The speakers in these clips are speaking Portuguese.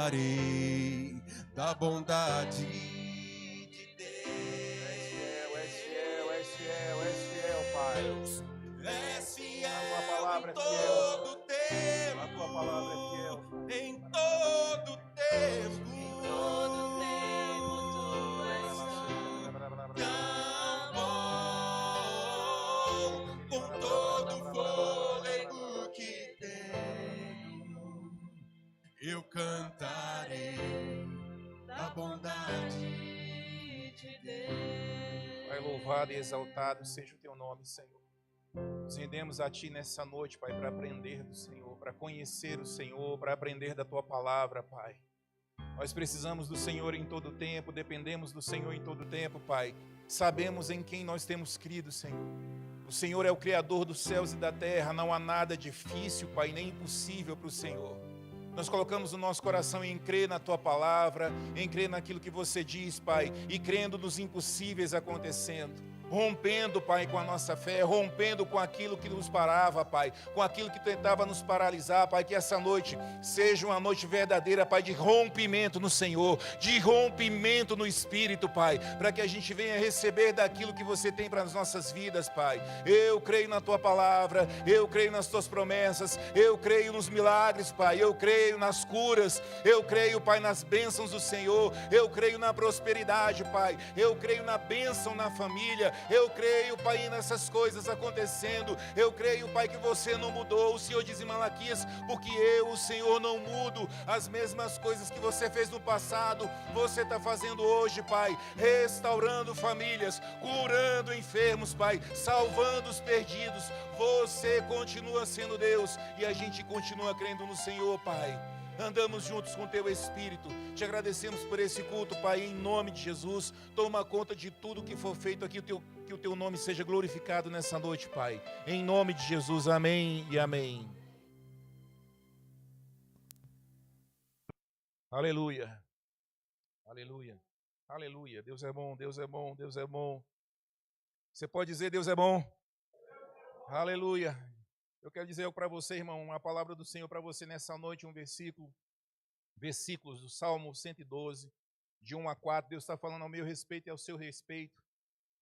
cantarei da bondade de Deus. És fiel, Pai. És fiel, A tua palavra é em fiel. todo tempo. A tua palavra é fiel. Em todo tempo. Tu és Tão bom, com todo o fôlego que tenho, eu cantarei da bondade de Deus. Pai, louvado e exaltado seja o teu nome, Senhor. Nos rendemos a Ti nessa noite, Pai, para aprender do Senhor, para conhecer o Senhor, para aprender da Tua palavra, Pai. Nós precisamos do Senhor em todo tempo, dependemos do Senhor em todo tempo, Pai. Sabemos em quem nós temos crido, Senhor. O Senhor é o Criador dos céus e da terra, não há nada difícil, Pai, nem impossível para o Senhor. Nós colocamos o nosso coração em crer na Tua palavra, em crer naquilo que Você diz, Pai, e crendo nos impossíveis acontecendo. Rompendo, Pai, com a nossa fé, rompendo com aquilo que nos parava, Pai, com aquilo que tentava nos paralisar, Pai, que essa noite seja uma noite verdadeira, Pai, de rompimento no Senhor, de rompimento no Espírito, Pai, para que a gente venha receber daquilo que Você tem para as nossas vidas, Pai. Eu creio na Tua palavra, eu creio nas Tuas promessas, eu creio nos milagres, Pai, eu creio nas curas, eu creio, Pai, nas bênçãos do Senhor, eu creio na prosperidade, Pai, eu creio na bênção na família. Eu creio, Pai, nessas coisas acontecendo. Eu creio, Pai, que Você não mudou. O Senhor diz em Malaquias, porque eu, o Senhor, não mudo. As mesmas coisas que Você fez no passado, Você está fazendo hoje, Pai. Restaurando famílias, curando enfermos, Pai, salvando os perdidos. Você continua sendo Deus e a gente continua crendo no Senhor, Pai. Andamos juntos com o Teu Espírito. Te agradecemos por esse culto, Pai, em nome de Jesus. Toma conta de tudo que for feito aqui, que o Teu nome seja glorificado nessa noite, Pai. Em nome de Jesus, amém e amém. Aleluia. Aleluia. Aleluia. Deus é bom, Deus é bom, Deus é bom. Você pode dizer Deus é bom? Aleluia. Eu quero dizer para você, irmão, uma palavra do Senhor para você nessa noite, um versículos do Salmo 112, de 1 a 4. Deus está falando ao meu respeito e ao seu respeito.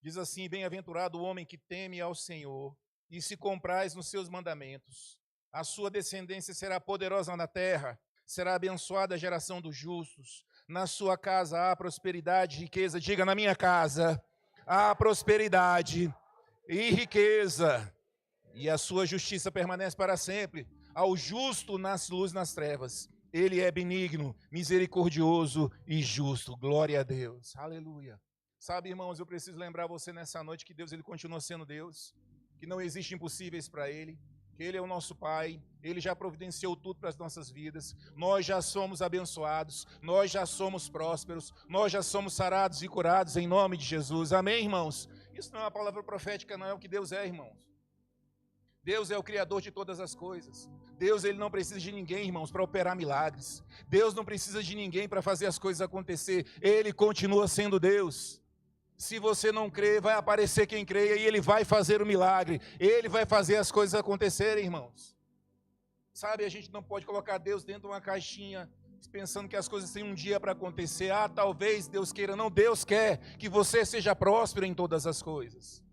Diz assim: bem-aventurado o homem que teme ao Senhor e se compraz nos seus mandamentos. A sua descendência será poderosa na terra, será abençoada a geração dos justos. Na sua casa há prosperidade e riqueza. Diga: na minha casa há prosperidade e riqueza. E a sua justiça permanece para sempre. Ao justo nasce luz nas trevas. Ele é benigno, misericordioso e justo. Glória a Deus. Aleluia. Sabe, irmãos, eu preciso lembrar você nessa noite que Deus, Ele continua sendo Deus, que não existe impossíveis para Ele, que Ele é o nosso Pai, Ele já providenciou tudo para as nossas vidas. Nós já somos abençoados, nós já somos prósperos, nós já somos sarados e curados em nome de Jesus. Amém, irmãos? Isso não é uma palavra profética, não, é o que Deus é, irmãos. Deus é o Criador de todas as coisas. Deus, Ele não precisa de ninguém, irmãos, para operar milagres. Deus não precisa de ninguém para fazer as coisas acontecer. Ele continua sendo Deus. Se você não crê, vai aparecer quem creia e Ele vai fazer o milagre. Ele vai fazer as coisas acontecerem, irmãos. Sabe, a gente não pode colocar Deus dentro de uma caixinha pensando que as coisas têm um dia para acontecer. Ah, talvez Deus queira. Não, Deus quer que você seja próspero em todas as coisas.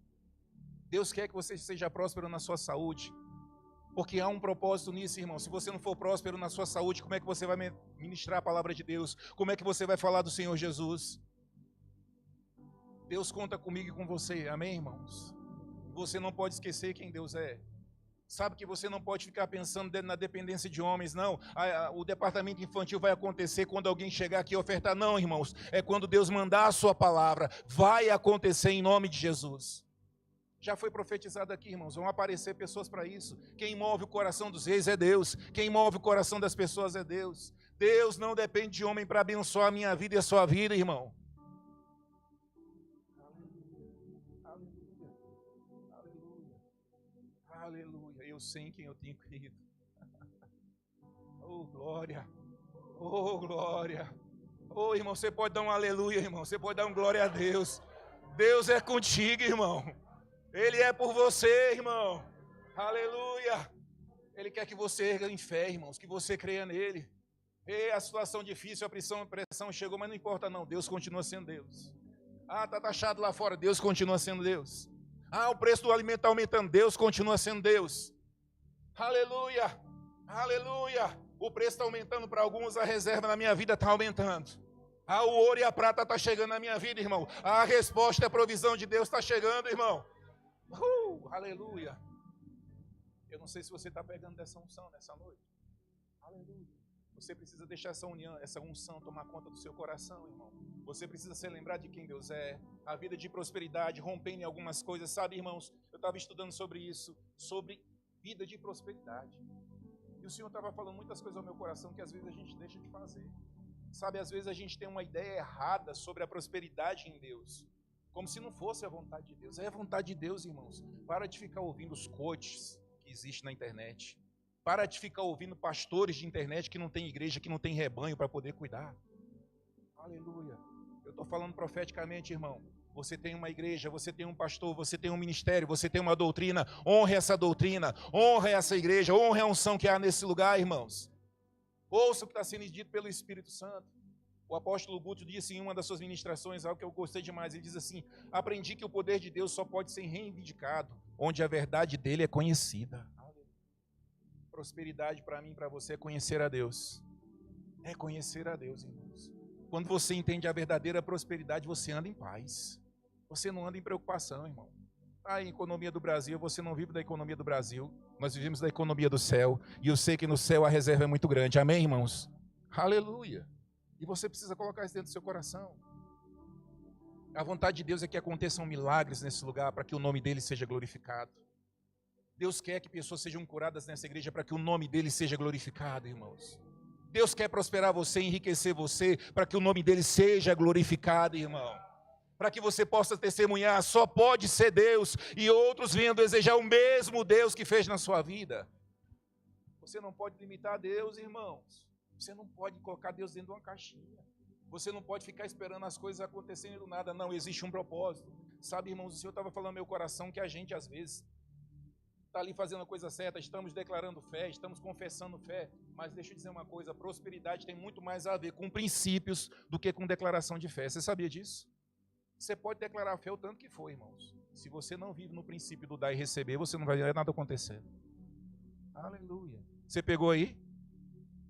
Deus quer que você seja próspero na sua saúde, porque há um propósito nisso, irmão. Se você não for próspero na sua saúde, como é que você vai ministrar a palavra de Deus? Como é que você vai falar do Senhor Jesus? Deus conta comigo e com você, amém, irmãos? Você não pode esquecer quem Deus é. Sabe que você não pode ficar pensando na dependência de homens, não. O departamento infantil vai acontecer quando alguém chegar aqui e ofertar. Não, irmãos, é quando Deus mandar a sua palavra. Vai acontecer em nome de Jesus. Já foi profetizado aqui, irmãos, vão aparecer pessoas para isso. Quem move o coração dos reis é Deus. Quem move o coração das pessoas é Deus. Deus não depende de homem para abençoar a minha vida e a sua vida, irmão. Aleluia, aleluia, aleluia. Eu sei em quem eu tenho crido. Oh, glória, oh, glória. Oh, irmão, você pode dar um aleluia, irmão. Você pode dar um glória a Deus. Deus é contigo, irmão. Ele é por você, irmão. Aleluia. Ele quer que você erga em fé, irmãos, que você creia nele. E a situação difícil, a pressão chegou, mas não importa não, Deus continua sendo Deus. Ah, está taxado lá fora, Deus continua sendo Deus. Ah, o preço do alimento está aumentando, Deus continua sendo Deus. Aleluia, aleluia. O preço está aumentando para alguns, a reserva na minha vida está aumentando. Ah, o ouro e a prata está chegando na minha vida, irmão. A resposta e a provisão de Deus está chegando, irmão. Aleluia. Eu não sei se você está pegando dessa unção nessa noite. Aleluia. Você precisa deixar essa união, essa unção tomar conta do seu coração, irmão. Você precisa se lembrar de quem Deus é. A vida de prosperidade, rompendo em algumas coisas. Sabe, irmãos, eu estava estudando sobre isso, sobre vida de prosperidade. E o Senhor estava falando muitas coisas ao meu coração que às vezes a gente deixa de fazer. Sabe, às vezes a gente tem uma ideia errada sobre a prosperidade em Deus. Como se não fosse a vontade de Deus. É a vontade de Deus, irmãos. Para de ficar ouvindo os coaches que existem na internet. Para de ficar ouvindo pastores de internet que não tem igreja, que não tem rebanho para poder cuidar. Aleluia. Eu estou falando profeticamente, irmão. Você tem uma igreja, você tem um pastor, você tem um ministério, você tem uma doutrina. Honre essa doutrina, honre essa igreja, honre a unção que há nesse lugar, irmãos. Ouça o que está sendo dito pelo Espírito Santo. O apóstolo Guto disse em uma das suas ministrações algo que eu gostei demais. Ele diz assim: aprendi que o poder de Deus só pode ser reivindicado onde a verdade dele é conhecida. Prosperidade para mim e para você é conhecer a Deus. É conhecer a Deus, irmãos. Quando você entende a verdadeira prosperidade, você anda em paz. Você não anda em preocupação, irmão. A economia do Brasil, você não vive da economia do Brasil. Nós vivemos da economia do céu. E eu sei que no céu a reserva é muito grande. Amém, irmãos? Aleluia. E você precisa colocar isso dentro do seu coração. A vontade de Deus é que aconteçam milagres nesse lugar para que o nome dele seja glorificado. Deus quer que pessoas sejam curadas nessa igreja para que o nome dele seja glorificado, irmãos. Deus quer prosperar você, enriquecer você, para que o nome dele seja glorificado, irmão. Para que você possa testemunhar, só pode ser Deus, e outros venham desejar o mesmo Deus que fez na sua vida. Você não pode limitar Deus, irmãos. Você não pode colocar Deus dentro de uma caixinha. Você não pode ficar esperando as coisas acontecerem do nada. Não, existe um propósito. Sabe, irmãos, o Senhor estava falando no meu coração que a gente, às vezes, está ali fazendo a coisa certa, estamos declarando fé, estamos confessando fé, mas deixa eu dizer uma coisa, a prosperidade tem muito mais a ver com princípios do que com declaração de fé. Você sabia disso? Você pode declarar fé o tanto que for, irmãos. Se você não vive no princípio do dar e receber, você não vai ver nada acontecer. Aleluia. Você pegou aí?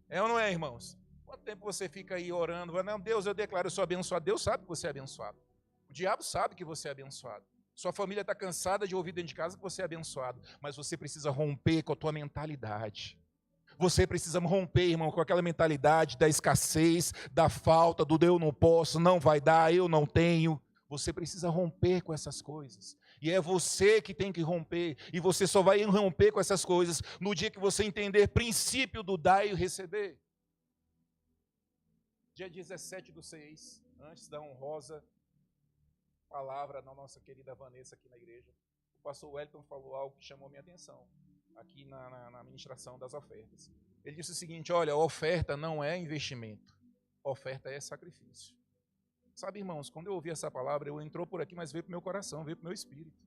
É ou não é, irmãos? Quanto tempo você fica aí orando? Não, Deus, eu declaro, eu sou abençoado. Deus sabe que você é abençoado. O diabo sabe que você é abençoado. Sua família está cansada de ouvir dentro de casa que você é abençoado, mas você precisa romper com a tua mentalidade. Você precisa romper, irmão, com aquela mentalidade da escassez, da falta, do eu não posso, não vai dar, eu não tenho. Você precisa romper com essas coisas. E é você que tem que romper. E você só vai romper com essas coisas no dia que você entender princípio do dar e receber. Dia 17/6, antes da honrosa palavra da nossa querida Vanessa aqui na igreja, o pastor Wellington falou algo que chamou minha atenção aqui na ministração das ofertas. Ele disse o seguinte: olha, a oferta não é investimento, a oferta é sacrifício. Sabe, irmãos, quando eu ouvi essa palavra, eu entrou por aqui, mas veio para o meu coração, veio para o meu espírito.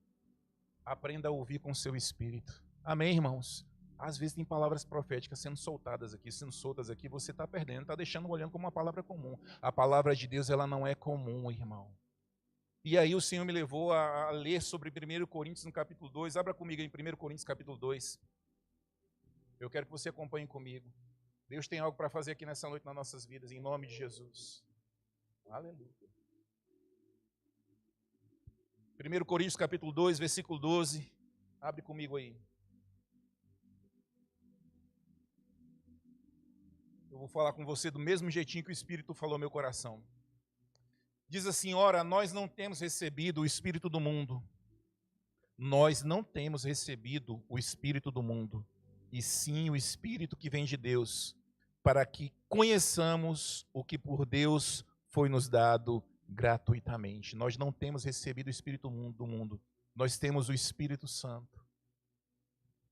Aprenda a ouvir com o seu espírito. Amém, irmãos? Às vezes tem palavras proféticas sendo soltadas aqui, sendo soltas aqui, você está perdendo, está deixando olhando como uma palavra comum. A palavra de Deus, ela não é comum, irmão. E aí o Senhor me levou a ler sobre 1 Coríntios no capítulo 2. Abra comigo em 1 Coríntios capítulo 2. Eu quero que você acompanhe comigo. Deus tem algo para fazer aqui nessa noite nas nossas vidas, em nome de Jesus. Aleluia. 1 Coríntios capítulo 2, versículo 12. Abre comigo aí. Eu vou falar com você do mesmo jeitinho que o Espírito falou ao meu coração. Diz assim: ora, nós não temos recebido o Espírito do mundo. Nós não temos recebido o Espírito do mundo, e sim o Espírito que vem de Deus, para que conheçamos o que por Deus foi nos dado gratuitamente. Nós não temos recebido o Espírito do mundo, nós temos o Espírito Santo.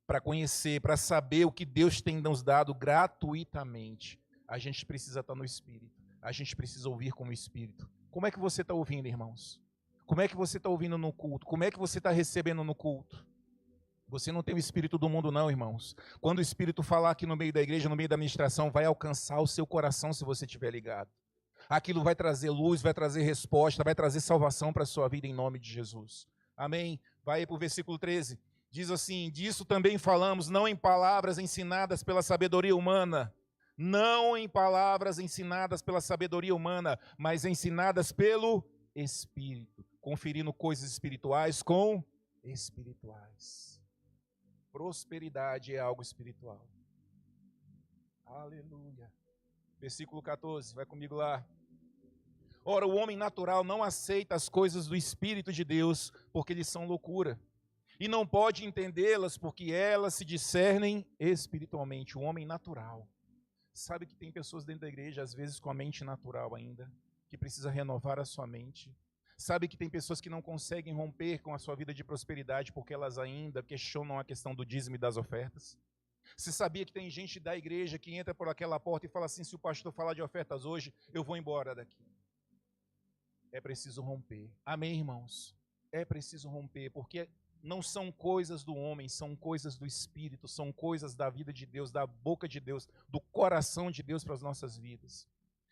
Para conhecer, para saber o que Deus tem nos dado gratuitamente, a gente precisa estar no Espírito, a gente precisa ouvir como Espírito. Como é que você está ouvindo, irmãos? Como é que você está ouvindo no culto? Como é que você está recebendo no culto? Você não tem o espírito do mundo não, irmãos. Quando o Espírito falar aqui no meio da igreja, no meio da administração, vai alcançar o seu coração se você estiver ligado. Aquilo vai trazer luz, vai trazer resposta, vai trazer salvação para a sua vida em nome de Jesus. Amém? Vai para o versículo 13. Diz assim, disso também falamos, não em palavras ensinadas pela sabedoria humana, não em palavras ensinadas pela sabedoria humana, mas ensinadas pelo Espírito, conferindo coisas espirituais com espirituais. Prosperidade é algo espiritual. Aleluia. Versículo 14, vai comigo lá. Ora, o homem natural não aceita as coisas do Espírito de Deus, porque lhes são loucura. E não pode entendê-las, porque elas se discernem espiritualmente. O homem natural. Sabe que tem pessoas dentro da igreja, às vezes com a mente natural ainda, que precisa renovar a sua mente. Sabe que tem pessoas que não conseguem romper com a sua vida de prosperidade porque elas ainda questionam a questão do dízimo e das ofertas? Você sabia que tem gente da igreja que entra por aquela porta e fala assim, se o pastor falar de ofertas hoje, eu vou embora daqui. É preciso romper. Amém, irmãos? É preciso romper, porque não são coisas do homem, são coisas do Espírito, são coisas da vida de Deus, da boca de Deus, do coração de Deus para as nossas vidas.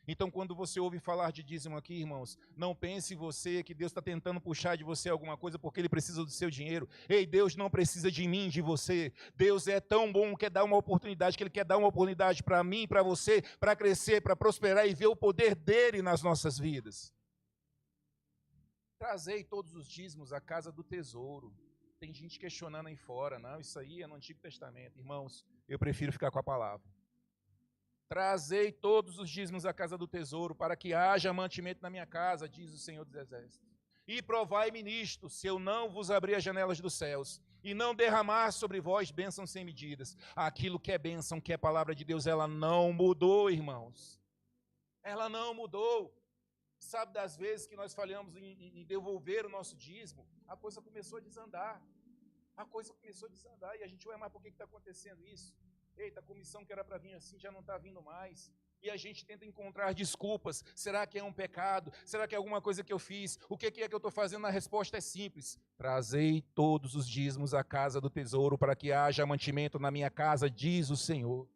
Então, quando você ouve falar de dízimo aqui, irmãos, não pense você que Deus está tentando puxar de você alguma coisa porque Ele precisa do seu dinheiro. Ei, Deus não precisa de mim, de você. Deus é tão bom, quer dar uma oportunidade, que Ele quer dar uma oportunidade para mim, para você, para crescer, para prosperar e ver o poder dEle nas nossas vidas. Trazei todos os dízimos à casa do tesouro. Tem gente questionando aí fora, não, isso aí é no Antigo Testamento. Irmãos, eu prefiro ficar com a palavra. Trazei todos os dízimos à casa do tesouro, para que haja mantimento na minha casa, diz o Senhor dos Exércitos. E provai-me nisto, se eu não vos abrir as janelas dos céus, e não derramar sobre vós bênçãos sem medidas. Aquilo que é bênção, que é palavra de Deus, ela não mudou, irmãos. Ela não mudou. Sabe das vezes que nós falhamos em devolver o nosso dízimo? A coisa começou a desandar. A coisa começou a desandar, e a gente, ué, mas por que está acontecendo isso? Eita, a comissão que era para vir assim já não está vindo mais. E a gente tenta encontrar desculpas. Será que é um pecado? Será que é alguma coisa que eu fiz? O que é que eu estou fazendo? A resposta é simples. Trazei todos os dízimos à casa do tesouro, para que haja mantimento na minha casa, diz o Senhor.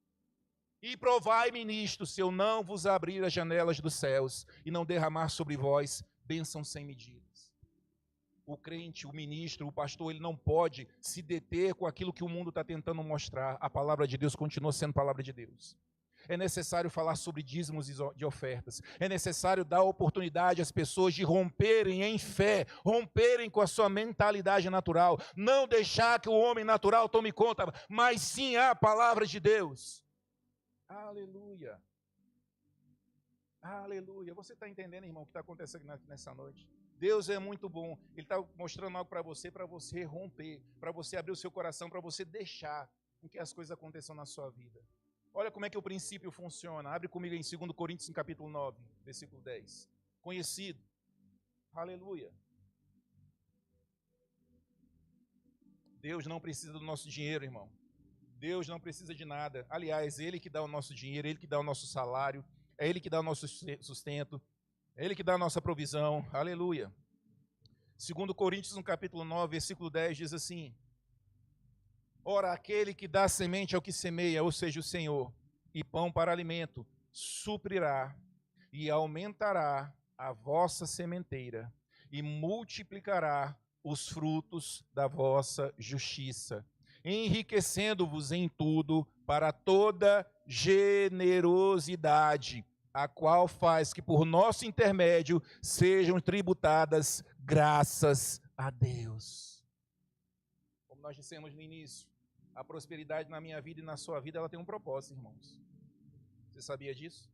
E provai-me nisto, se eu não vos abrir as janelas dos céus, e não derramar sobre vós bênçãos sem medidas. O crente, o ministro, o pastor, ele não pode se deter com aquilo que o mundo está tentando mostrar. A palavra de Deus continua sendo palavra de Deus. É necessário falar sobre dízimos e de ofertas. É necessário dar oportunidade às pessoas de romperem em fé, romperem com a sua mentalidade natural. Não deixar que o homem natural tome conta, mas sim a palavra de Deus. Aleluia. Aleluia. Você está entendendo, irmão, o que está acontecendo nessa noite? Deus é muito bom. Ele está mostrando algo para você romper, para você abrir o seu coração, para você deixar com que as coisas aconteçam na sua vida. Olha como é que o princípio funciona. Abre comigo em 2 Coríntios, capítulo 9, versículo 10. Conhecido. Aleluia. Deus não precisa do nosso dinheiro, irmão. Deus não precisa de nada. Aliás, Ele que dá o nosso dinheiro, Ele que dá o nosso salário, é Ele que dá o nosso sustento, é Ele que dá a nossa provisão. Aleluia. 2 Coríntios, no capítulo 9, versículo 10, diz assim: ora, aquele que dá semente ao que semeia, ou seja, o Senhor, e pão para alimento, suprirá e aumentará a vossa sementeira e multiplicará os frutos da vossa justiça, enriquecendo-vos em tudo para toda generosidade, a qual faz que por nosso intermédio sejam tributadas graças a Deus. Como nós dissemos no início, a prosperidade na minha vida e na sua vida, ela tem um propósito, irmãos. Você sabia disso?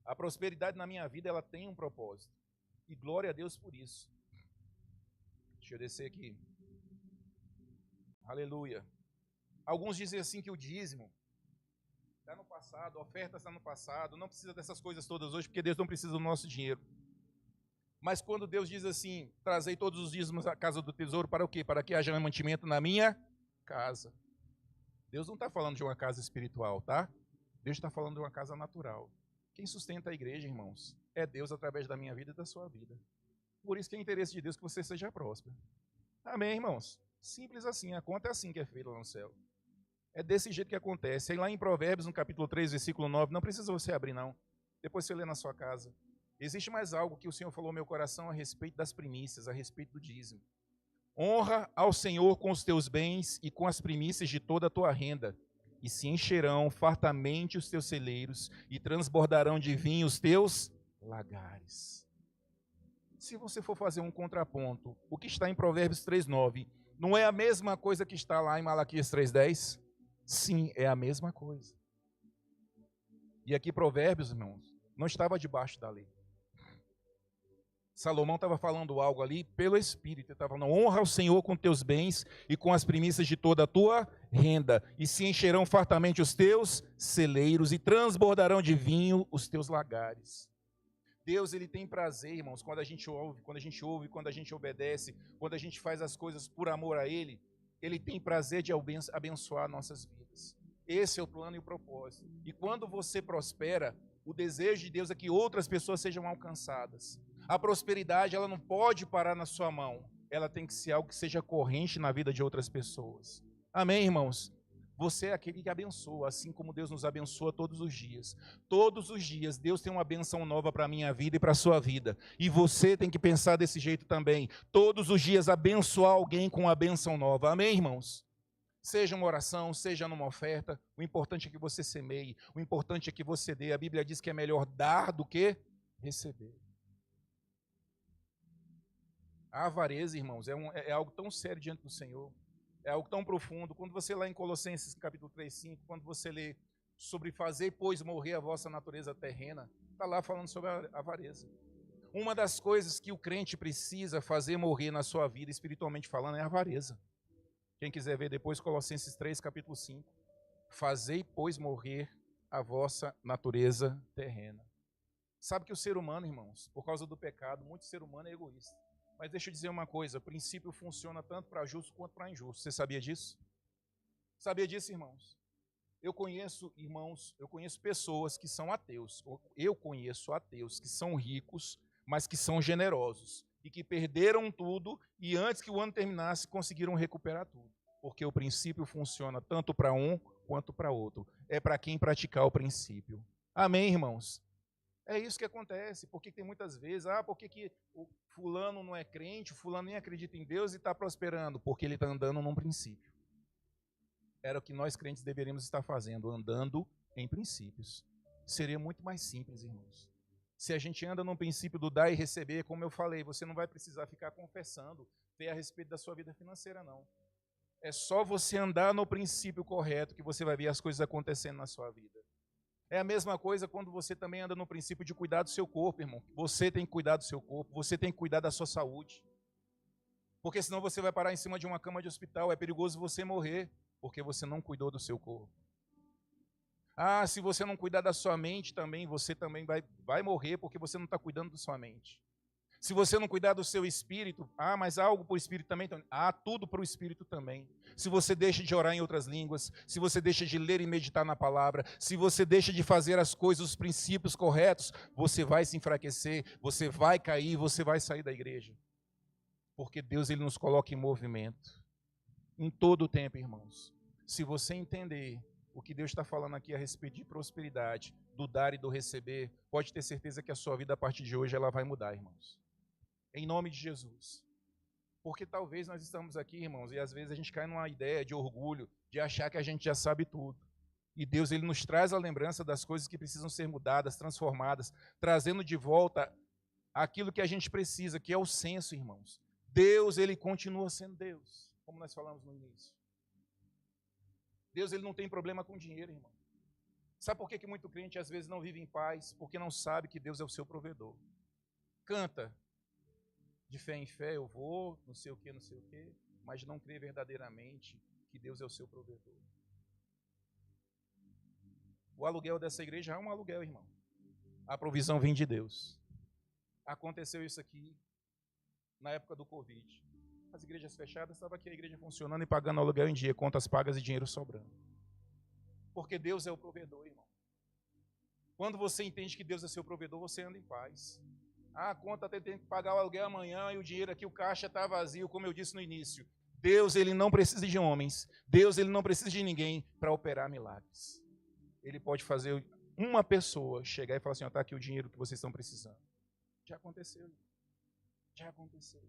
A prosperidade na minha vida, ela tem um propósito. E glória a Deus por isso. Deixa eu descer aqui. Aleluia. Alguns dizem assim que o dízimo está no passado, a oferta está no passado, não precisa dessas coisas todas hoje, porque Deus não precisa do nosso dinheiro. Mas quando Deus diz assim, trazei todos os dízimos à casa do tesouro, para o quê? Para que haja mantimento na minha casa. Deus não está falando de uma casa espiritual, tá? Deus está falando de uma casa natural. Quem sustenta a igreja, irmãos, é Deus através da minha vida e da sua vida. Por isso que é interesse de Deus que você seja próspero. Amém, irmãos? Simples assim, a conta é assim que é feita lá no céu. É desse jeito que acontece. Aí lá em Provérbios, no capítulo 3, versículo 9, não precisa você abrir não. Depois você lê na sua casa. Existe mais algo que o Senhor falou no meu coração a respeito das primícias, a respeito do dízimo. Honra ao Senhor com os teus bens e com as primícias de toda a tua renda, e se encherão fartamente os teus celeiros, e transbordarão de vinho os teus lagares. Se você for fazer um contraponto, o que está em Provérbios 3:9, não é a mesma coisa que está lá em Malaquias 3:10? Sim, é a mesma coisa. E aqui Provérbios, irmãos, não estava debaixo da lei. Salomão estava falando algo ali pelo Espírito. Ele estava falando, honra ao Senhor com teus bens e com as primícias de toda a tua renda. E se encherão fartamente os teus celeiros e transbordarão de vinho os teus lagares. Deus, ele tem prazer, irmãos, quando a gente ouve, quando a gente obedece, quando a gente faz as coisas por amor a Ele, Ele tem prazer de abençoar nossas vidas. Esse é o plano e o propósito. E quando você prospera, o desejo de Deus é que outras pessoas sejam alcançadas. A prosperidade, ela não pode parar na sua mão. Ela tem que ser algo que seja corrente na vida de outras pessoas. Amém, irmãos? Você é aquele que abençoa, assim como Deus nos abençoa todos os dias. Todos os dias, Deus tem uma benção nova para a minha vida e para a sua vida. E você tem que pensar desse jeito também. Todos os dias abençoar alguém com uma benção nova. Amém, irmãos? Seja uma oração, seja numa oferta, o importante é que você semeie, o importante é que você dê. A Bíblia diz que é melhor dar do que receber. A avareza, irmãos, é algo tão sério diante do Senhor, é algo tão profundo. Quando você lá em Colossenses capítulo 3:5, quando você lê sobre fazer, pois, morrer a vossa natureza terrena, está lá falando sobre a avareza. Uma das coisas que o crente precisa fazer morrer na sua vida, espiritualmente falando, é a avareza. Quem quiser ver depois, Colossenses 3, capítulo 5. Fazei, pois, morrer a vossa natureza terrena. Sabe que o ser humano, irmãos, por causa do pecado, muito ser humano é egoísta. Mas deixa eu dizer uma coisa, o princípio funciona tanto para justo quanto para injusto. Você sabia disso? Sabia disso, irmãos? Eu conheço, irmãos, pessoas que são ateus. Eu conheço ateus que são ricos, mas que são generosos. E que perderam tudo e antes que o ano terminasse conseguiram recuperar tudo. Porque o princípio funciona tanto para um quanto para outro. É para quem praticar o princípio. Amém, irmãos? É isso que acontece, porque tem muitas vezes, porque que o fulano não é crente, o fulano nem acredita em Deus e está prosperando, porque ele está andando num princípio. Era o que nós crentes deveríamos estar fazendo, andando em princípios. Seria muito mais simples, irmãos. Se a gente anda num princípio do dar e receber, como eu falei, você não vai precisar ficar confessando fé a respeito da sua vida financeira, não. É só você andar no princípio correto que você vai ver as coisas acontecendo na sua vida. É a mesma coisa quando você também anda no princípio de cuidar do seu corpo, irmão. Você tem que cuidar do seu corpo, você tem que cuidar da sua saúde. Porque senão você vai parar em cima de uma cama de hospital, é perigoso você morrer, porque você não cuidou do seu corpo. Se você não cuidar da sua mente também, você também vai morrer, porque você não está cuidando da sua mente. Se você não cuidar do seu espírito, mas há algo para o espírito também, há tudo para o espírito também. Se você deixa de orar em outras línguas, se você deixa de ler e meditar na palavra, se você deixa de fazer as coisas, os princípios corretos, você vai se enfraquecer, você vai cair, você vai sair da igreja. Porque Deus, ele nos coloca em movimento. Em todo o tempo, irmãos. Se você entender o que Deus está falando aqui a respeito de prosperidade, do dar e do receber, pode ter certeza que a sua vida a partir de hoje ela vai mudar, irmãos. Em nome de Jesus. Porque talvez nós estamos aqui, irmãos, e às vezes a gente cai numa ideia de orgulho, de achar que a gente já sabe tudo. E Deus, ele nos traz a lembrança das coisas que precisam ser mudadas, transformadas, trazendo de volta aquilo que a gente precisa, que é o senso, irmãos. Deus, ele continua sendo Deus, como nós falamos no início. Deus, ele não tem problema com dinheiro, irmão. Sabe por que muito crente às vezes não vive em paz? Porque não sabe que Deus é o seu provedor. Canta. De fé em fé eu vou, não sei o quê, mas não crê verdadeiramente que Deus é o seu provedor. O aluguel dessa igreja é um aluguel, irmão. A provisão vem de Deus. Aconteceu isso aqui na época do Covid. As igrejas fechadas, estava aqui a igreja funcionando e pagando aluguel em dia, contas pagas e dinheiro sobrando. Porque Deus é o provedor, irmão. Quando você entende que Deus é seu provedor, você anda em paz. A conta tem que pagar o aluguel amanhã e o dinheiro aqui, o caixa está vazio, como eu disse no início. Deus, ele não precisa de homens. Deus, ele não precisa de ninguém para operar milagres. Ele pode fazer uma pessoa chegar e falar assim, ó, tá aqui o dinheiro que vocês estão precisando. Já aconteceu. Já aconteceu.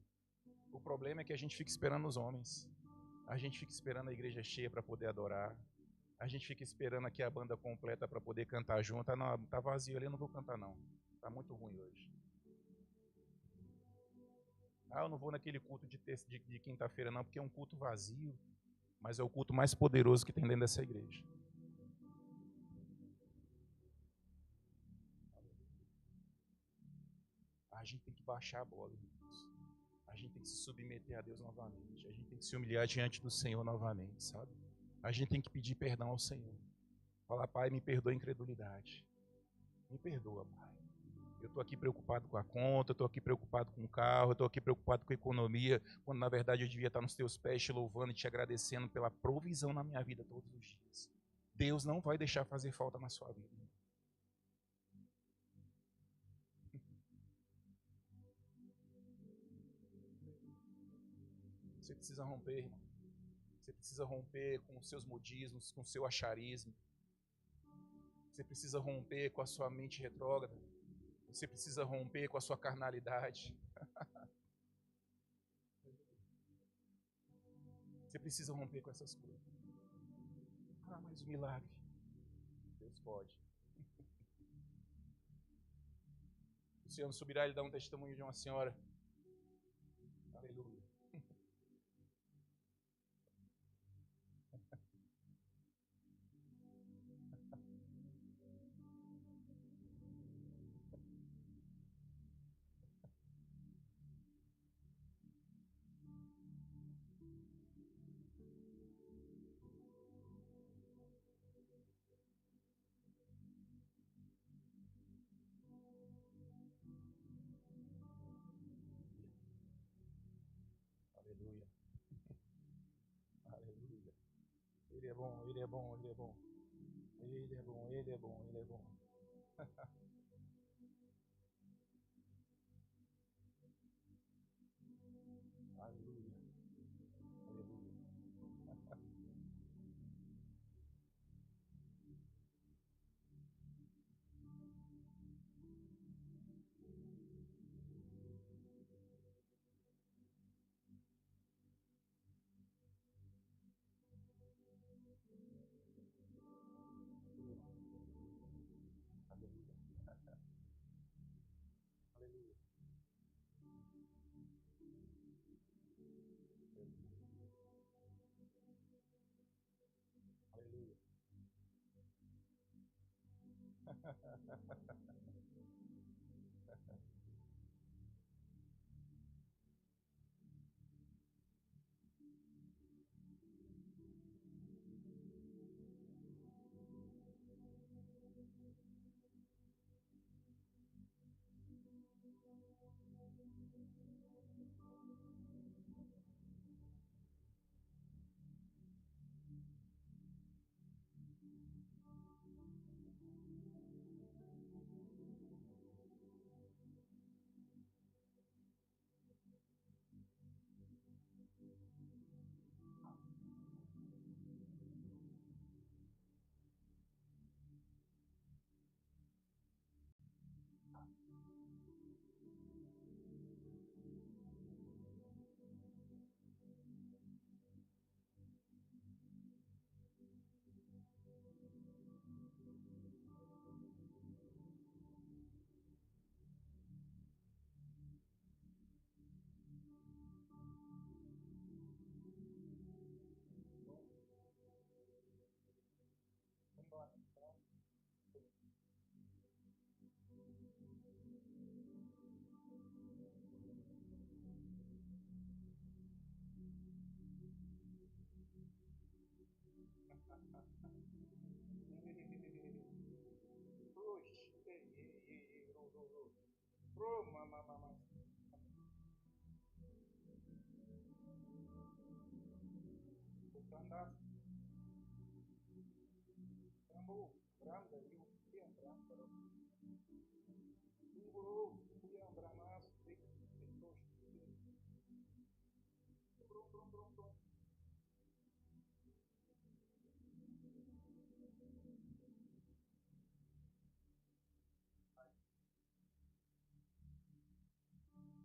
O problema é que a gente fica esperando os homens. A gente fica esperando a igreja cheia para poder adorar. A gente fica esperando aqui a banda completa para poder cantar junto. Ah, não, tá vazio ali, eu não vou cantar não. Tá muito ruim hoje. Ah, eu não vou naquele culto de quinta-feira não, porque é um culto vazio. Mas é o culto mais poderoso que tem dentro dessa igreja. A gente tem que baixar a bola, irmãos. A gente tem que se submeter a Deus novamente. A gente tem que se humilhar diante do Senhor novamente, sabe? A gente tem que pedir perdão ao Senhor. Falar, Pai, me perdoa a incredulidade. Me perdoa, Pai. Eu estou aqui preocupado com a conta, eu estou aqui preocupado com o carro, eu estou aqui preocupado com a economia, quando na verdade eu devia estar nos teus pés te louvando e te agradecendo pela provisão na minha vida todos os dias. Deus não vai deixar fazer falta na sua vida. Você precisa romper, irmão. Você precisa romper com os seus modismos, com o seu acharismo. Você precisa romper com a sua mente retrógrada. Você precisa romper com a sua carnalidade. Você precisa romper com essas coisas. Ah, mas o milagre. Deus pode. O Luciano subirá e dar um testemunho de uma senhora. Aleluia. Aleluia. Aleluia. Ele é bom, ele é bom, ele é bom. Ele é bom, ele é bom, ele é bom. Aleluia. Aleluia. Aleluia. Aleluia. Aleluia.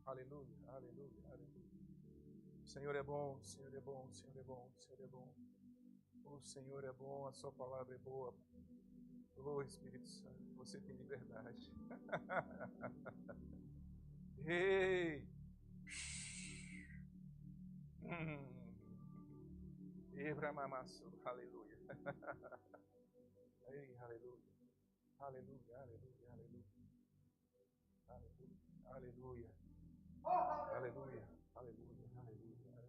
Aleluia, aleluia, aleluia. O Senhor é bom, o Senhor é bom, o Senhor é bom, o Senhor é bom. O Senhor é bom, a sua palavra é boa. Oh, Espírito Santo, você tem liberdade. Ei! Ebramamassu, aleluia. Ei, aleluia. Aleluia, aleluia, aleluia. Aleluia. Aleluia. Aleluia. Aleluia. Aleluia. Aleluia.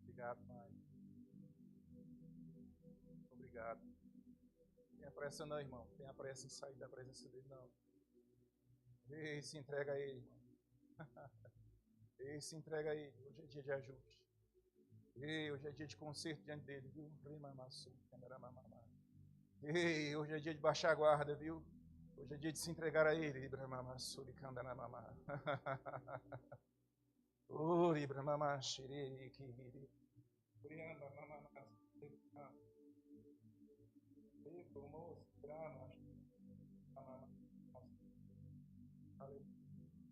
Obrigado, Pai. Obrigado. Tenha pressa não, irmão. Tenha pressa em sair da presença dele, não. Ei, se entrega a ele, irmão. Ei, se entrega a ele. Hoje é dia de ajuste. Ei, hoje é dia de conserto diante dele, viu? Ei, hoje é dia de baixar a guarda, viu? Hoje é dia de se entregar a ele.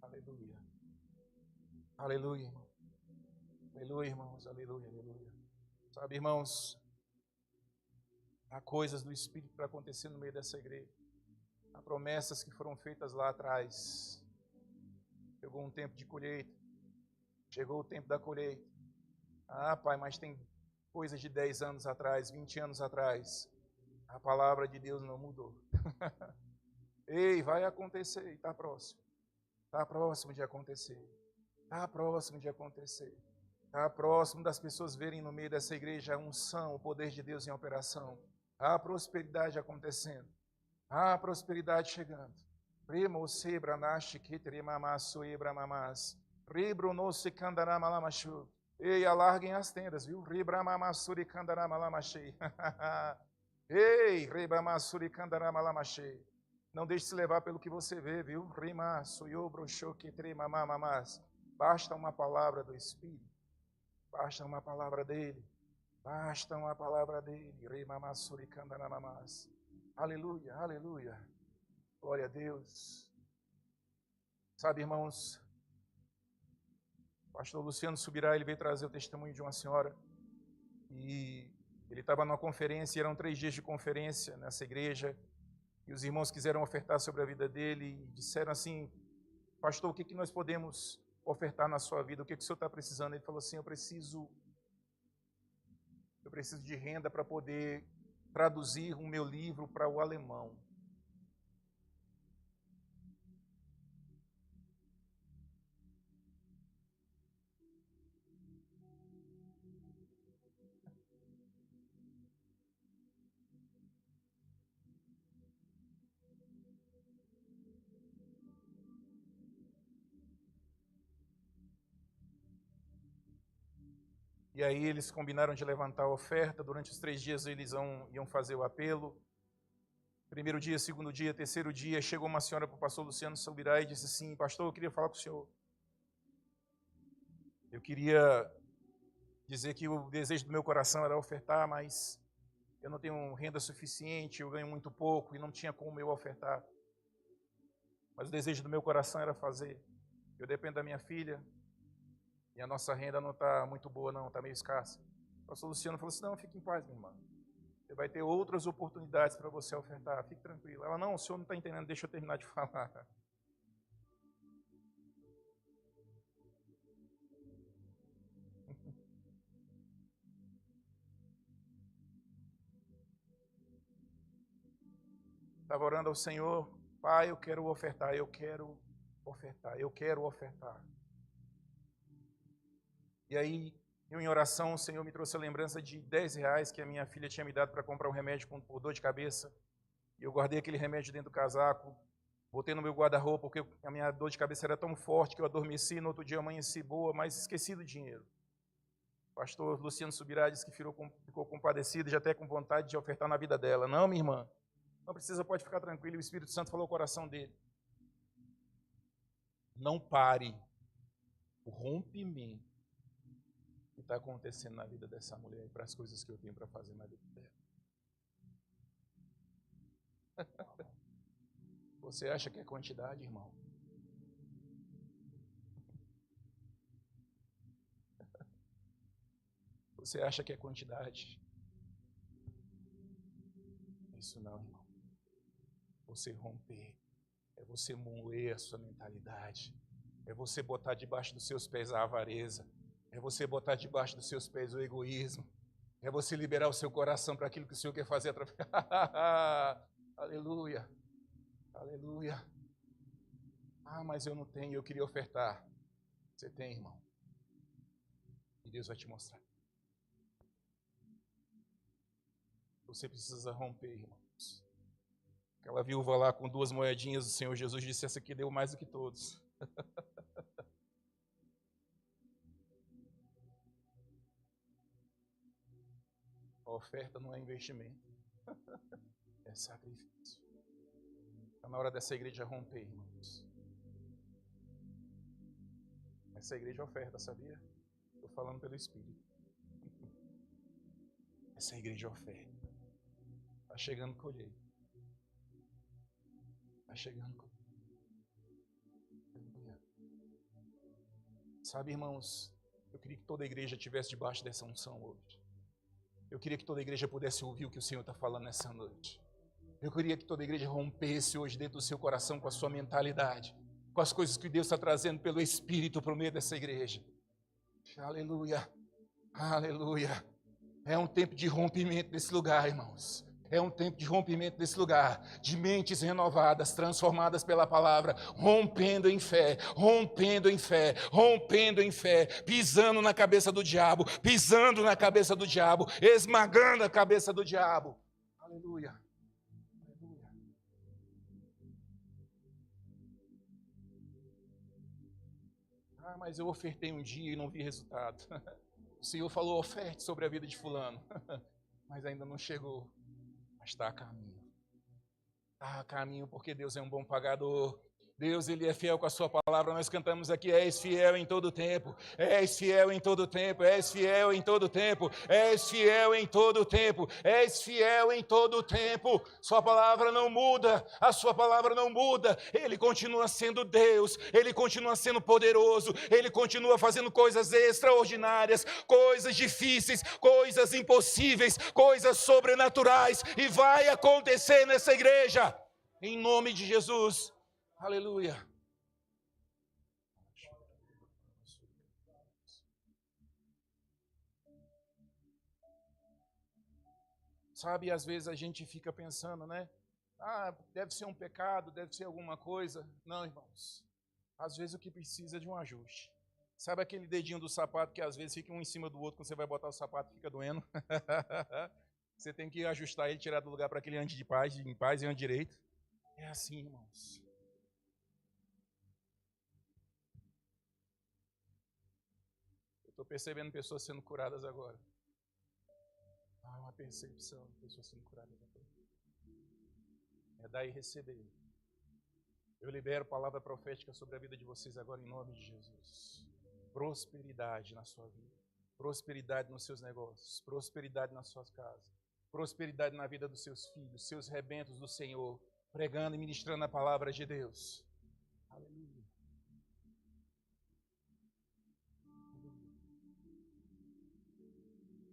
Aleluia. Aleluia, irmão. Aleluia, irmãos. Aleluia, aleluia. Sabe, irmãos, há coisas do Espírito para acontecer no meio dessa igreja. Há promessas que foram feitas lá atrás. Chegou um tempo de colheita. Chegou o tempo da colheita. Ah, Pai, mas tem coisas de 10 anos atrás, 20 anos atrás. A palavra de Deus não mudou. Ei, vai acontecer, está próximo. Está próximo de acontecer. Está próximo de acontecer. Está próximo das pessoas verem no meio dessa igreja a unção, o poder de Deus em operação. Há prosperidade acontecendo. Há prosperidade chegando. Primo sebra nashi kitremamasu ebramamas. Ribro no se candaramalamashu. Ei, alarguem as tendas, viu? Ribramamasuri candaramalamashe. Ei, ribramamasuri candaramalamashe. Não deixe se levar pelo que você vê, viu? Rima suyobro shokitremamamas. Basta uma palavra do Espírito. Basta uma palavra dele. Basta uma palavra dele. Aleluia, aleluia. Glória a Deus. Sabe, irmãos, o pastor Luciano Subirá, ele veio trazer o testemunho de uma senhora. E ele estava numa conferência, e eram 3 dias de conferência nessa igreja. E os irmãos quiseram ofertar sobre a vida dele e disseram assim: pastor, o que nós podemos ofertar na sua vida? O que o senhor está precisando? Ele falou assim: eu preciso de renda para poder traduzir o meu livro para o alemão. E aí eles combinaram de levantar a oferta. Durante os 3 dias eles iam fazer o apelo. Primeiro dia, segundo dia, terceiro dia, chegou uma senhora para o pastor Luciano Subirá e disse assim: pastor, eu queria falar com o senhor. Eu queria dizer que o desejo do meu coração era ofertar, mas eu não tenho renda suficiente, eu ganho muito pouco e não tinha como eu ofertar. Mas o desejo do meu coração era fazer. Eu dependo da minha filha e a nossa renda não está muito boa, não, está meio escassa. O pastor Luciano falou assim: não, fique em paz, minha irmã. Você vai ter outras oportunidades para você ofertar, fique tranquilo. Ela: não, o senhor não está entendendo, deixa eu terminar de falar. Estava orando ao Senhor, Pai, eu quero ofertar, eu quero ofertar, eu quero ofertar. E aí, eu em oração, o Senhor me trouxe a lembrança de R$10 que a minha filha tinha me dado para comprar um remédio por dor de cabeça. E eu guardei aquele remédio dentro do casaco, botei no meu guarda-roupa, porque a minha dor de cabeça era tão forte que eu adormeci, no outro dia eu amanheci boa, mas esqueci do dinheiro. O pastor Luciano Subirá disse que ficou compadecido e já até com vontade de ofertar na vida dela. Não, minha irmã, não precisa, pode ficar tranquilo, o Espírito Santo falou ao coração dele. Não pare o rompimento que está acontecendo na vida dessa mulher e para as coisas que eu tenho para fazer na vida dela. Você acha que é quantidade, irmão? Você acha que é quantidade? Isso não, irmão. Você romper, é você moer a sua mentalidade, é você botar debaixo dos seus pés a avareza, é você botar debaixo dos seus pés o egoísmo, é você liberar o seu coração para aquilo que o Senhor quer fazer através. Aleluia, aleluia. Ah, mas eu não tenho, eu queria ofertar. Você tem, irmão. E Deus vai te mostrar. Você precisa romper, irmãos. Aquela viúva lá com 2 moedinhas, o Senhor Jesus disse, essa aqui deu mais do que todos. A oferta não é investimento, é sacrifício. Está na hora dessa igreja romper, irmãos. Essa igreja oferta, sabia? Estou falando pelo Espírito. Essa igreja oferta. Está chegando colheita. Está chegando colheita. Sabe, irmãos, eu queria que toda a igreja estivesse debaixo dessa unção hoje. Eu queria que toda a igreja pudesse ouvir o que o Senhor está falando nessa noite. Eu queria que toda a igreja rompesse hoje dentro do seu coração com a sua mentalidade, com as coisas que Deus está trazendo pelo Espírito para o meio dessa igreja. Aleluia, aleluia. É um tempo de rompimento nesse lugar, irmãos. É um tempo de rompimento nesse lugar, de mentes renovadas, transformadas pela palavra, rompendo em fé, rompendo em fé, rompendo em fé, pisando na cabeça do diabo, pisando na cabeça do diabo, esmagando a cabeça do diabo. Aleluia. Aleluia. Ah, mas eu ofertei um dia e não vi resultado. O Senhor falou, oferte sobre a vida de fulano, mas ainda não chegou. Mas está a caminho. Está a caminho porque Deus é um bom pagador. Deus, Ele é fiel com a sua palavra. Nós cantamos aqui, és fiel em todo tempo. És fiel em todo tempo. És fiel em todo tempo. És fiel em todo tempo. És fiel em todo tempo. Sua palavra não muda. A sua palavra não muda. Ele continua sendo Deus. Ele continua sendo poderoso. Ele continua fazendo coisas extraordinárias, coisas difíceis, coisas impossíveis, coisas sobrenaturais. E vai acontecer nessa igreja. Em nome de Jesus. Aleluia. Sabe, às vezes a gente fica pensando, né? Ah, deve ser um pecado, deve ser alguma coisa. Não, irmãos. Às vezes o que precisa é de um ajuste. Sabe aquele dedinho do sapato que às vezes fica um em cima do outro, quando você vai botar o sapato fica doendo? Você tem que ajustar ele, tirar do lugar para que ele ande em paz e ande direito. É assim, irmãos. Estou percebendo pessoas sendo curadas agora. Há uma percepção de pessoas sendo curadas agora. É dar e receber. Eu libero palavra profética sobre a vida de vocês agora em nome de Jesus. Prosperidade na sua vida. Prosperidade nos seus negócios. Prosperidade nas suas casas. Prosperidade na vida dos seus filhos, seus rebentos do Senhor. Pregando e ministrando a palavra de Deus. Aleluia.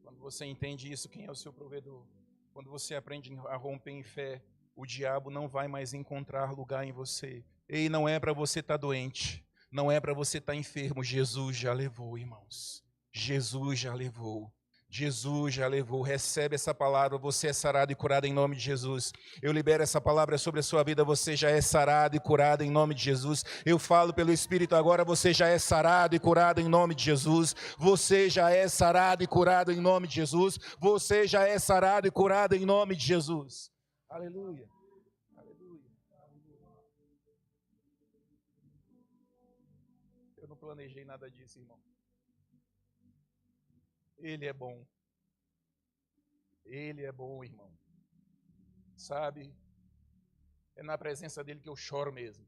Quando você entende isso, quem é o seu provedor? Quando você aprende a romper em fé, o diabo não vai mais encontrar lugar em você. E não é para você estar doente, não é para você estar enfermo. Jesus já levou, irmãos. Jesus já levou. Jesus já levou. Recebe essa palavra, você é sarado e curado em nome de Jesus. Eu libero essa palavra sobre a sua vida, você já é sarado e curado em nome de Jesus. Eu falo pelo Espírito agora, você já é sarado e curado em nome de Jesus. Você já é sarado e curado em nome de Jesus. Você já é sarado e curado em nome de Jesus. Aleluia. Aleluia. Eu não planejei nada disso, irmão. Ele é bom. Ele é bom, irmão. Sabe? É na presença dele que eu choro mesmo.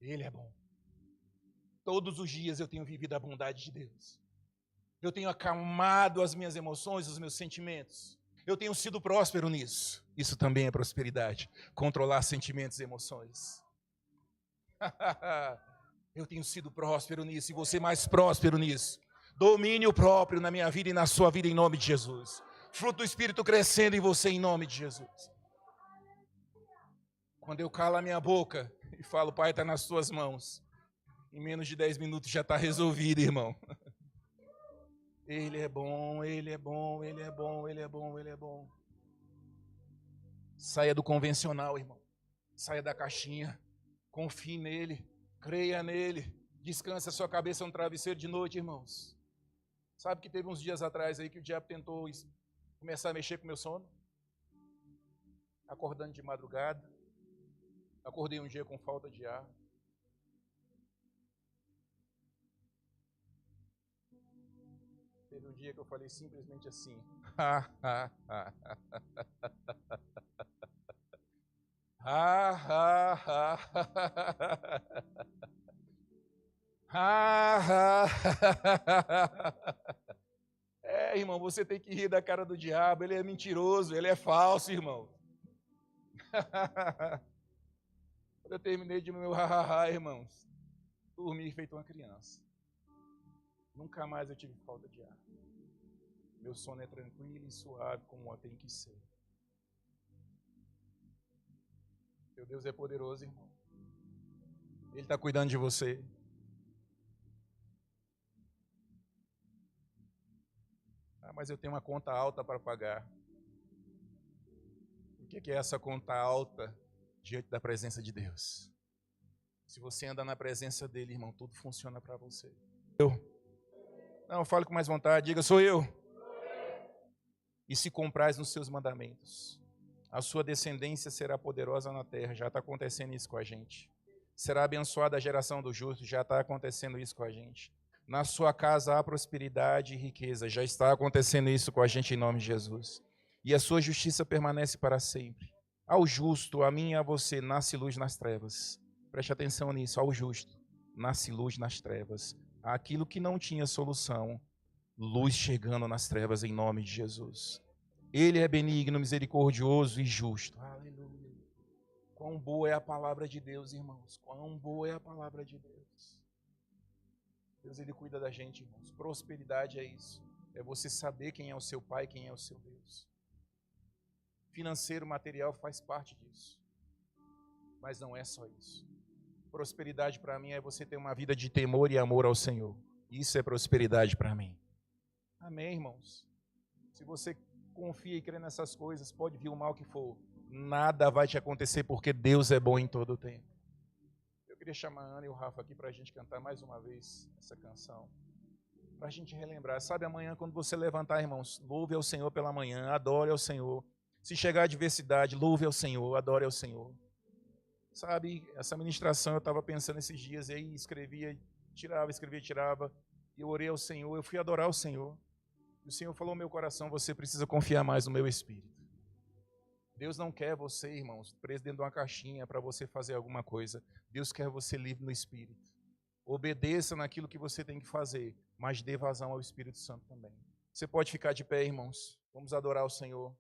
Ele é bom. Todos os dias eu tenho vivido a bondade de Deus. Eu tenho acalmado as minhas emoções, os meus sentimentos. Eu tenho sido próspero nisso. Isso também é prosperidade. Controlar sentimentos e emoções. Eu tenho sido próspero nisso e você mais próspero nisso. Domínio próprio na minha vida e na sua vida em nome de Jesus. Fruto do Espírito crescendo em você em nome de Jesus. Quando eu calo a minha boca e falo, Pai, está nas suas mãos. Em menos de 10 minutos já está resolvido, irmão. Ele é bom, Ele é bom, Ele é bom, Ele é bom, Ele é bom. Saia do convencional, irmão. Saia da caixinha. Confie nele. Creia nele. Descanse a sua cabeça no travesseiro de noite, irmãos. Sabe que teve uns dias atrás aí que o diabo tentou começar a mexer com o meu sono? Acordando de madrugada. Acordei um dia com falta de ar. Teve um dia que eu falei simplesmente assim. É, irmão, você tem que rir da cara do diabo. Ele é mentiroso, ele é falso, irmão. Quando eu terminei de meu irmãos, dormi feito uma criança. Nunca mais eu tive falta de ar. Meu sono é tranquilo e suave como tem que ser. Meu Deus é poderoso, irmão. Ele está cuidando de você. Mas eu tenho uma conta alta para pagar. O que é essa conta alta diante da presença de Deus? Se você anda na presença dele, irmão, tudo funciona para você. Não, fale com mais vontade, diga, sou eu. E se comprais nos seus mandamentos, a sua descendência será poderosa na terra. Já está acontecendo isso com a gente. Será abençoada a geração do justo. Já está acontecendo isso com a gente. Na sua casa há prosperidade e riqueza. Já está acontecendo isso com a gente em nome de Jesus. E a sua justiça permanece para sempre. Ao justo, a mim e a você, nasce luz nas trevas. Preste atenção nisso. Ao justo, nasce luz nas trevas. Aquilo que não tinha solução, luz chegando nas trevas em nome de Jesus. Ele é benigno, misericordioso e justo. Aleluia. Quão boa é a palavra de Deus, irmãos. Quão boa é a palavra de Deus. Deus, ele cuida da gente, irmãos. Prosperidade é isso. É você saber quem é o seu Pai, quem é o seu Deus. Financeiro, material faz parte disso. Mas não é só isso. Prosperidade para mim é você ter uma vida de temor e amor ao Senhor. Isso é prosperidade para mim. Amém, irmãos? Se você confia e crê nessas coisas, pode vir o mal que for. Nada vai te acontecer porque Deus é bom em todo o tempo. Eu queria chamar a Ana e o Rafa aqui para a gente cantar mais uma vez essa canção. Para a gente relembrar. Sabe, amanhã quando você levantar, irmãos, louve ao Senhor pela manhã, adore ao Senhor. Se chegar a adversidade, louve ao Senhor, adore ao Senhor. Sabe, essa ministração eu estava pensando esses dias, e aí escrevia, tirava. E eu orei ao Senhor, eu fui adorar o Senhor. E o Senhor falou ao meu coração, você precisa confiar mais no meu Espírito. Deus não quer você, irmãos, preso dentro de uma caixinha para você fazer alguma coisa. Deus quer você livre no Espírito. Obedeça naquilo que você tem que fazer, mas dê vazão ao Espírito Santo também. Você pode ficar de pé, irmãos. Vamos adorar o Senhor.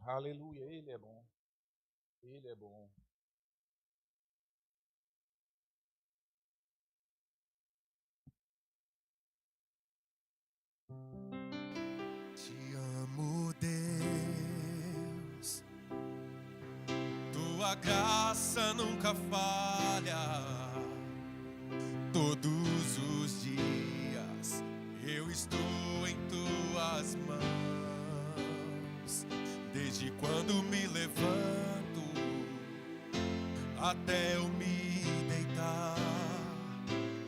Aleluia, Ele é bom. Ele é bom. Te amo, Deus. tua graça nunca falha. Todos os dias eu estou em tuas mãos. Desde quando me levanto até eu me deitar,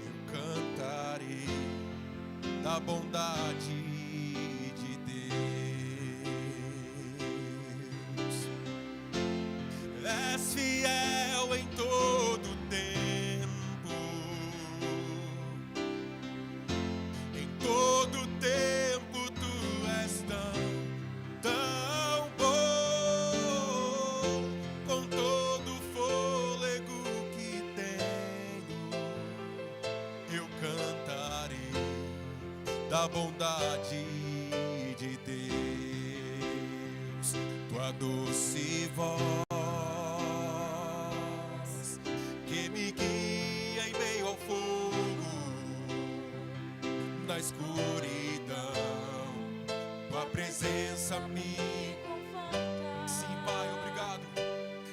eu cantarei da bondade de Deus. És fiel em todo tempo, em todo tempo tu és tão bom. Com todo o fôlego que tenho, eu cantarei da bondade de Deus. Tua doce voz que me guia em meio ao fogo, na escuridão, tua presença me conforta. Sim, Pai, obrigado.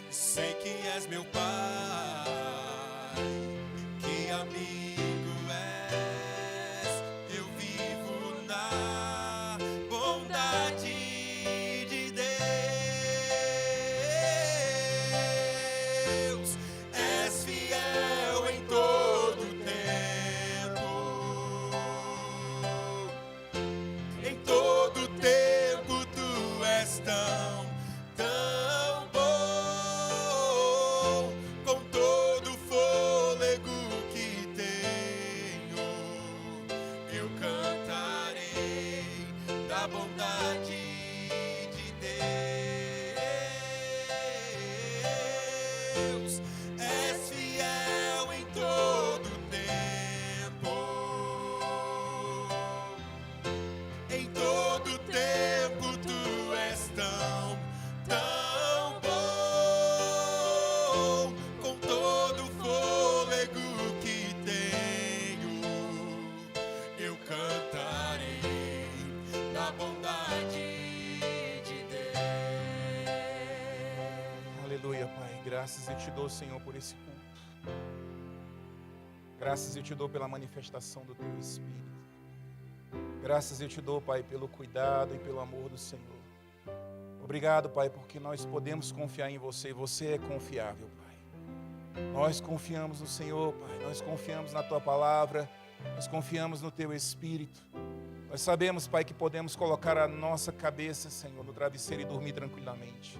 Sei que és meu Pai, que amigo és. Eu vivo na bondade de Deus. És fiel em todo tempo, em todo tempo tu és tão bom. Com todo o fôlego que tenho, eu cantarei da bondade de Deus. És fiel em todo tempo, em todo tempo tu és tão bom. Com todo o fôlego que tenho, eu cantarei da bondade de Deus. Aleluia, Pai. Graças eu te dou, Senhor, por esse culto. Graças eu te dou pela manifestação do teu Espírito. Graças eu te dou, Pai, pelo cuidado e pelo amor do Senhor. Obrigado, Pai, porque nós podemos confiar em você. Você é confiável, Pai. Nós confiamos no Senhor, Pai. Nós confiamos na tua palavra. Nós confiamos no teu Espírito. Nós sabemos, Pai, que podemos colocar a nossa cabeça, Senhor, no travesseiro e dormir tranquilamente.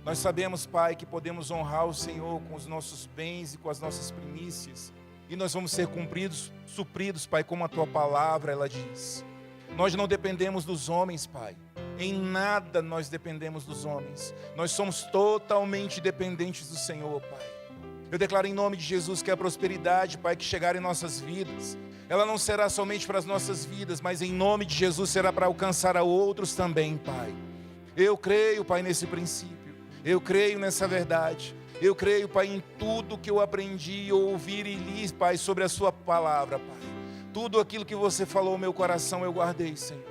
Nós sabemos, Pai, que podemos honrar o Senhor com os nossos bens e com as nossas primícias. E nós vamos ser supridos, Pai, como a tua palavra, ela diz. Nós não dependemos dos homens, Pai. Em nada nós dependemos dos homens. Nós somos totalmente dependentes do Senhor, Pai. Eu declaro em nome de Jesus que a prosperidade, Pai, que chegar em nossas vidas, ela não será somente para as nossas vidas, mas em nome de Jesus será para alcançar a outros também, Pai. Eu creio, Pai, nesse princípio. Eu creio nessa verdade. Eu creio, Pai, em tudo que eu aprendi, ouvir e li, Pai, sobre a sua palavra, Pai. Tudo aquilo que você falou no meu coração eu guardei, Senhor.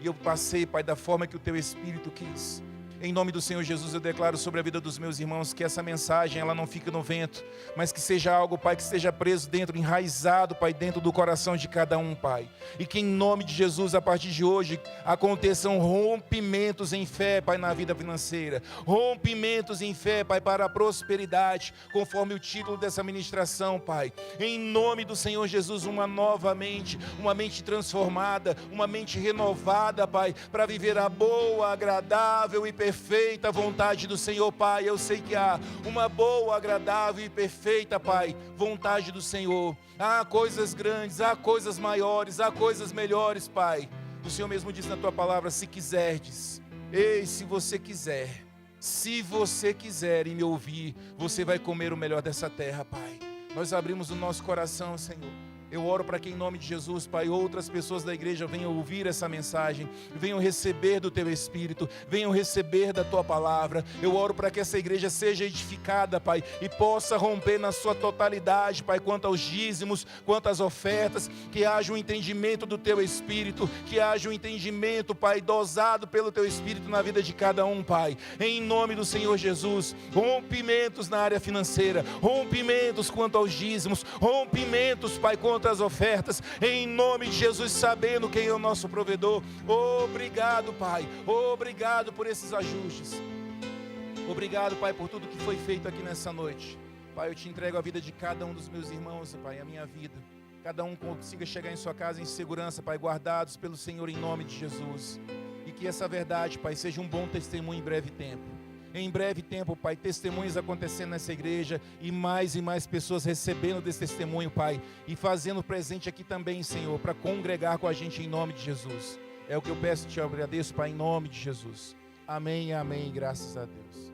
E eu passei, Pai, da forma que o teu Espírito quis. Em nome do Senhor Jesus, eu declaro sobre a vida dos meus irmãos que essa mensagem, ela não fique no vento, mas que seja algo, Pai, que esteja preso dentro, enraizado, Pai, dentro do coração de cada um, Pai. E que em nome de Jesus, a partir de hoje, aconteçam rompimentos em fé, Pai, na vida financeira. Rompimentos em fé, Pai, para a prosperidade, conforme o título dessa ministração, Pai. Em nome do Senhor Jesus, uma nova mente, uma mente transformada, uma mente renovada, Pai, para viver a boa, agradável e perfeita vontade do Senhor, Pai. Eu sei que há uma boa, agradável e perfeita, Pai, vontade do Senhor. Há coisas grandes, há coisas maiores, há coisas melhores, Pai. O Senhor mesmo diz na tua palavra, se quiserdes. Ei, se você quiser e me ouvir, você vai comer o melhor dessa terra, Pai. Nós abrimos o nosso coração, Senhor. Eu oro para que em nome de Jesus, Pai, outras pessoas da igreja venham ouvir essa mensagem, venham receber do Teu Espírito, venham receber da Tua palavra. Eu oro para que essa igreja seja edificada, Pai, e possa romper na sua totalidade, Pai, quanto aos dízimos, quanto às ofertas, que haja um entendimento do Teu Espírito, que haja um entendimento, Pai, dosado pelo Teu Espírito na vida de cada um, Pai. Em nome do Senhor Jesus, rompimentos na área financeira, rompimentos quanto aos dízimos, rompimentos, Pai, quanto às ofertas, em nome de Jesus, sabendo quem é o nosso provedor. Obrigado, Pai, obrigado por esses ajustes. Obrigado, Pai, por tudo que foi feito aqui nessa noite. Pai, eu te entrego a vida de cada um dos meus irmãos, Pai, a minha vida. Cada um consiga chegar em sua casa em segurança, Pai, guardados pelo Senhor em nome de Jesus. E que essa verdade, Pai, seja um bom testemunho em breve tempo. Em breve tempo, Pai, testemunhos acontecendo nessa igreja e mais pessoas recebendo desse testemunho, Pai, e fazendo presente aqui também, Senhor, para congregar com a gente em nome de Jesus. É o que eu peço e te agradeço, Pai, em nome de Jesus. Amém, amém, graças a Deus.